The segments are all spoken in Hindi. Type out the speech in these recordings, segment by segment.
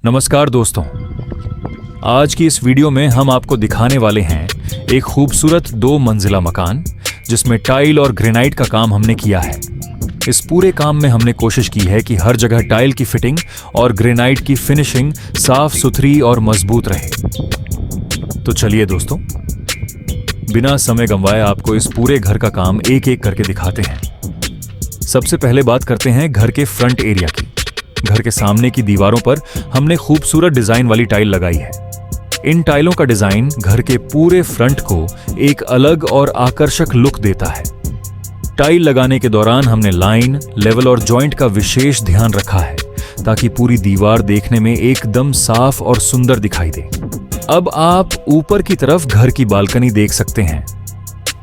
नमस्कार दोस्तों, आज की इस वीडियो में हम आपको दिखाने वाले हैं एक खूबसूरत 2 मंजिला मकान जिसमें टाइल और ग्रेनाइट का काम हमने किया है। इस पूरे काम में हमने कोशिश की है कि हर जगह टाइल की फिटिंग और ग्रेनाइट की फिनिशिंग साफ सुथरी और मजबूत रहे। तो चलिए दोस्तों, बिना समय गंवाए आपको इस पूरे घर का काम एक एक करके दिखाते हैं। सबसे पहले बात करते हैं घर के फ्रंट एरिया की। घर के सामने की दीवारों पर हमने खूबसूरत डिजाइन वाली टाइल लगाई है। इन टाइलों का डिजाइन घर के पूरे फ्रंट को एक अलग और आकर्षक लुक देता है। टाइल लगाने के दौरान हमने लाइन, लेवल और जॉइंट का विशेष ध्यान रखा है ताकि पूरी दीवार देखने में एकदम साफ और सुंदर दिखाई दे। अब आप ऊपर की तरफ घर की बालकनी देख सकते हैं।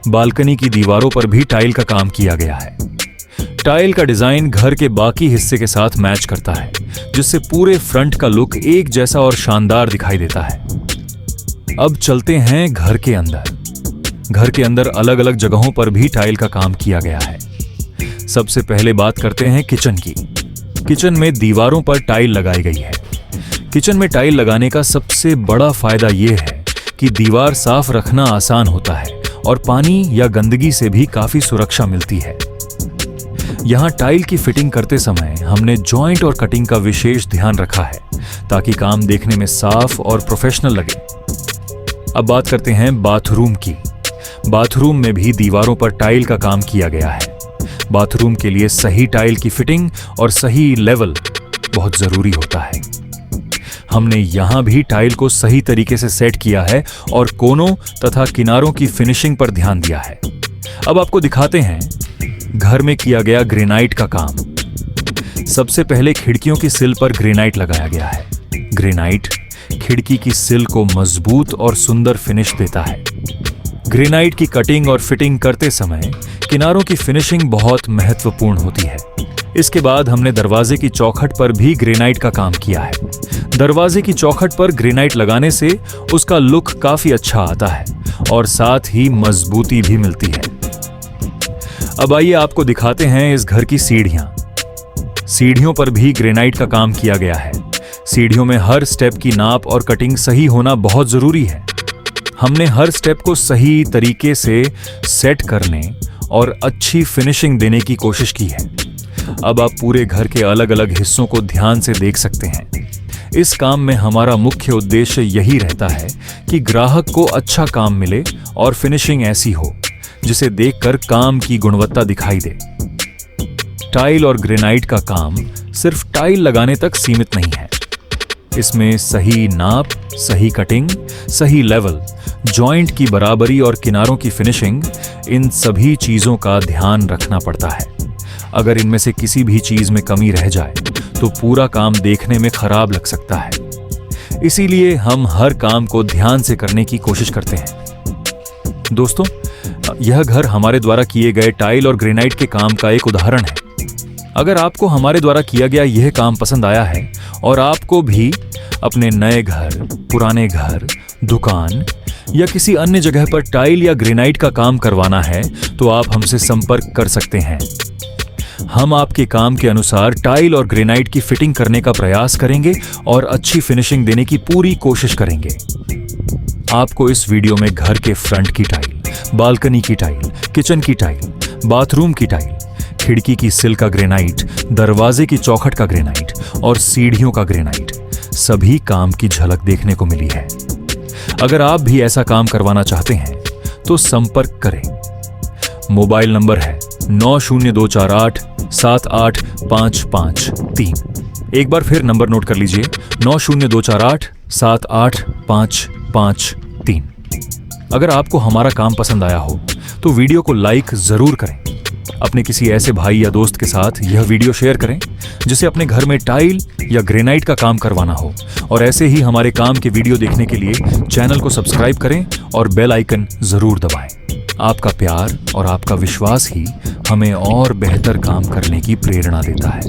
बालकनी की दीवारों पर भी टाइल का काम किया गया है। टाइल का डिजाइन घर के बाकी हिस्से के साथ मैच करता है, जिससे पूरे फ्रंट का लुक एक जैसा और शानदार दिखाई देता है। अब चलते हैं घर के अंदर। घर के अंदर अलग अलग जगहों पर भी टाइल का काम किया गया है। सबसे पहले बात करते हैं किचन की। किचन में दीवारों पर टाइल लगाई गई है। किचन में टाइल लगाने का सबसे बड़ा फायदा यह है कि दीवार साफ रखना आसान होता है और पानी या गंदगी से भी काफी सुरक्षा मिलती है। यहाँ टाइल की फिटिंग करते समय हमने जॉइंट और कटिंग का विशेष ध्यान रखा है ताकि काम देखने में साफ और प्रोफेशनल लगे। अब बात करते हैं बाथरूम की। बाथरूम में भी दीवारों पर टाइल का काम किया गया है। बाथरूम के लिए सही टाइल की फिटिंग और सही लेवल बहुत जरूरी होता है। हमने यहाँ भी टाइल को सही तरीके से सेट किया है और कोनों तथा किनारों की फिनिशिंग पर ध्यान दिया है। अब आपको दिखाते हैं घर में किया गया ग्रेनाइट का काम। सबसे पहले खिड़कियों की सिल पर ग्रेनाइट लगाया गया है। ग्रेनाइट खिड़की की सिल को मजबूत और सुंदर फिनिश देता है। ग्रेनाइट की कटिंग और फिटिंग करते समय किनारों की फिनिशिंग बहुत महत्वपूर्ण होती है। इसके बाद हमने दरवाजे की चौखट पर भी ग्रेनाइट का काम किया है। दरवाजे की चौखट पर ग्रेनाइट लगाने से उसका लुक काफी अच्छा आता है और साथ ही मजबूती भी मिलती है। अब आइए आपको दिखाते हैं इस घर की सीढ़ियां। सीढ़ियों पर भी ग्रेनाइट का काम किया गया है। सीढ़ियों में हर स्टेप की नाप और कटिंग सही होना बहुत जरूरी है। हमने हर स्टेप को सही तरीके से सेट करने और अच्छी फिनिशिंग देने की कोशिश की है। अब आप पूरे घर के अलग अलग हिस्सों को ध्यान से देख सकते हैं। इस काम में हमारा मुख्य उद्देश्य यही रहता है कि ग्राहक को अच्छा काम मिले और फिनिशिंग ऐसी हो जिसे देखकर काम की गुणवत्ता दिखाई दे। टाइल और ग्रेनाइट का काम सिर्फ टाइल लगाने तक सीमित नहीं है। इसमें सही नाप, सही कटिंग, सही लेवल, जॉइंट की बराबरी और किनारों की फिनिशिंग, इन सभी चीजों का ध्यान रखना पड़ता है। अगर इनमें से किसी भी चीज में कमी रह जाए तो पूरा काम देखने में खराब लग सकता है। इसीलिए हम हर काम को ध्यान से करने की कोशिश करते हैं। दोस्तों, यह घर हमारे द्वारा किए गए टाइल और ग्रेनाइट के काम का एक उदाहरण है। अगर आपको हमारे द्वारा किया गया यह काम पसंद आया है और आपको भी अपने नए घर, पुराने घर, दुकान या किसी अन्य जगह पर टाइल या ग्रेनाइट का काम करवाना है तो आप हमसे संपर्क कर सकते हैं। हम आपके काम के अनुसार टाइल और ग्रेनाइट की फिटिंग करने का प्रयास करेंगे और अच्छी फिनिशिंग देने की पूरी कोशिश करेंगे। आपको इस वीडियो में घर के फ्रंट की टाइल, बालकनी की टाइल, किचन की टाइल, बाथरूम की टाइल, खिड़की की सिल का ग्रेनाइट, दरवाजे की चौखट का ग्रेनाइट और सीढ़ियों का ग्रेनाइट, सभी काम की झलक देखने को मिली है। अगर आप भी ऐसा काम करवाना चाहते हैं तो संपर्क करें। मोबाइल नंबर है 9024878553। एक बार फिर नंबर नोट कर लीजिए, 9024878553। अगर आपको हमारा काम पसंद आया हो तो वीडियो को लाइक जरूर करें। अपने किसी ऐसे भाई या दोस्त के साथ यह वीडियो शेयर करें जिसे अपने घर में टाइल या ग्रेनाइट का काम करवाना हो। और ऐसे ही हमारे काम के वीडियो देखने के लिए चैनल को सब्सक्राइब करें और बेल आइकन जरूर दबाएं। आपका प्यार और आपका विश्वास ही हमें और बेहतर काम करने की प्रेरणा देता है।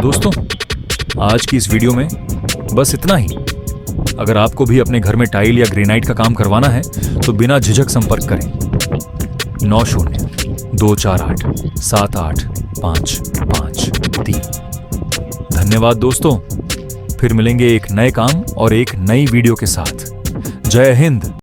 दोस्तों, आज की इस वीडियो में बस इतना ही। अगर आपको भी अपने घर में टाइल या ग्रेनाइट का काम करवाना है तो बिना झिझक संपर्क करें। 9024878553। धन्यवाद दोस्तों, फिर मिलेंगे एक नए काम और एक नई वीडियो के साथ। जय हिंद।